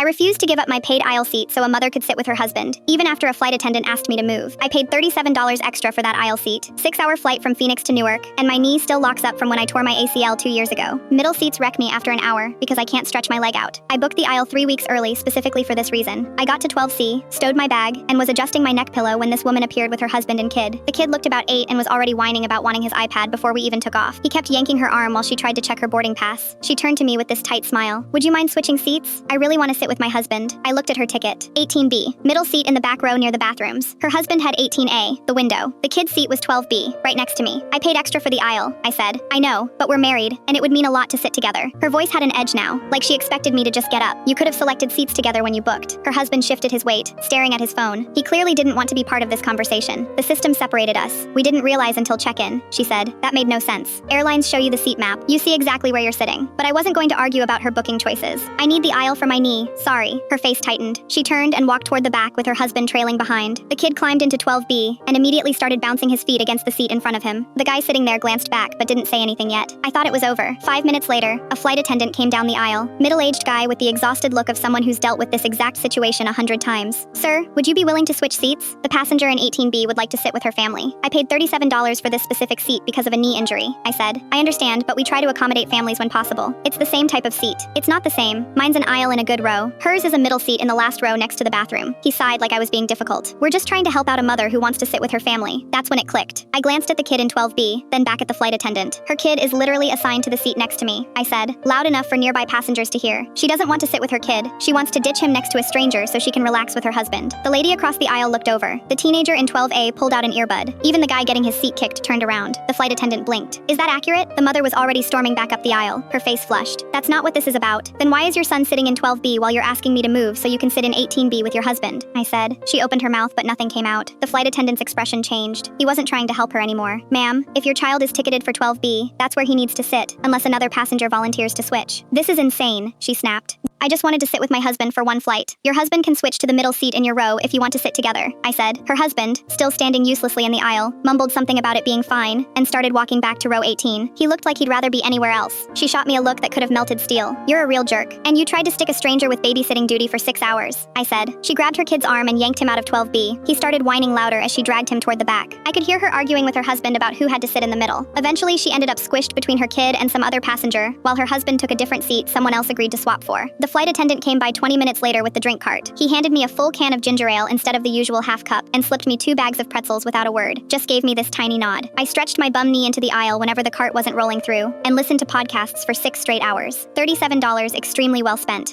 refused to give up my paid aisle seat so a mother could sit with her husband, even after a flight attendant asked me to move. I paid $37 extra for that aisle seat, 6-hour flight from Phoenix to Newark, and my knee still locks up from when I tore my ACL 2 years ago. Middle seats wreck me after an hour because I can't stretch my leg out. I booked the aisle 3 weeks early specifically for this reason. I got to 12C, stowed my bag, and was adjusting my neck pillow when this woman appeared with her husband and kid. The kid looked about 8 and was already whining about wanting his iPad before we even took off. He kept yanking her arm while she tried to check her boarding pass. She turned to me with this tight smile. "Would you mind switching seats? I really want to sit with my husband." I looked at her ticket. 18B, middle seat in the back row near the bathrooms. Her husband had 18A, the window. The kid's seat was 12B, right next to me. "I paid extra for the aisle," I said. "I know, but we're married, and it would mean a lot to sit together." Her voice had an edge now, like she expected me to just get up. "You could have selected seats together when you booked." Her husband shifted his weight, staring at his phone. He clearly didn't want to be part of this conversation. "The system separated us. We didn't realize until check-in," she said. "That made no sense. Airlines show you the seat map. You see exactly where you're sitting." But I wasn't going to argue about her booking choices. "I need the aisle for my knee. Sorry." Her face tightened. She turned and walked toward the back with her husband trailing behind. The kid climbed into 12B and immediately started bouncing his feet against the seat in front of him. The guy sitting there glanced back but didn't say anything yet. I thought it was over. 5 minutes later, a flight attendant came down the aisle. Middle-aged guy with the exhausted look of someone who's dealt with this exact situation 100 times. "Sir, would you be willing to switch seats? The passenger in 18B would like to sit with her family." "I paid $37 for this specific seat because of a knee injury," I said. "I understand, but we try to accommodate families when possible. It's the same type of seat." "It's not the same. Mine's an aisle in a good row. Hers is a middle seat in the last row next to the bathroom." He sighed like I was being difficult. "We're just trying to help out a mother who wants to sit with her family." That's when it clicked. I glanced at the kid in 12B, then back at the flight attendant. "Her kid is literally assigned to the seat next to me," I said, loud enough for nearby passengers to hear. "She doesn't want to sit with her kid. She wants to ditch him next to a stranger so she can relax with her husband." The lady across the aisle looked over. The teenager in 12A pulled out an earbud. Even the guy getting his seat kicked turned around. The flight attendant blinked. "Is that accurate?" The mother was already storming back up the aisle. Her face flushed. "That's not what this is about." "Then why is your son sitting in 12B while you're asking me to move so you can sit in 18B with your husband?" I said. She opened her mouth but nothing came out. The flight attendant's expression changed. He wasn't trying to help her anymore. "Ma'am, if your child is ticketed for 12B, that's where he needs to sit, unless another passenger volunteers to switch." "This is insane," she snapped. "I just wanted to sit with my husband for one flight. Your husband can switch to the middle seat in your row if you want to sit together," I said. Her husband, still standing uselessly in the aisle, mumbled something about it being fine and started walking back to row 18. He looked like he'd rather be anywhere else. She shot me a look that could have melted steel. "You're a real jerk. And you tried to stick a stranger with babysitting duty for 6 hours," I said. She grabbed her kid's arm and yanked him out of 12B. He started whining louder as she dragged him toward the back. I could hear her arguing with her husband about who had to sit in the middle. Eventually, she ended up squished between her kid and some other passenger, while her husband took a different seat someone else agreed to swap for. The flight attendant came by 20 minutes later with the drink cart. He handed me a full can of ginger ale instead of the usual half cup and slipped me 2 bags of pretzels without a word. Just gave me this tiny nod. I stretched my bum knee into the aisle whenever the cart wasn't rolling through and listened to podcasts for 6 straight hours. $37 extremely well spent.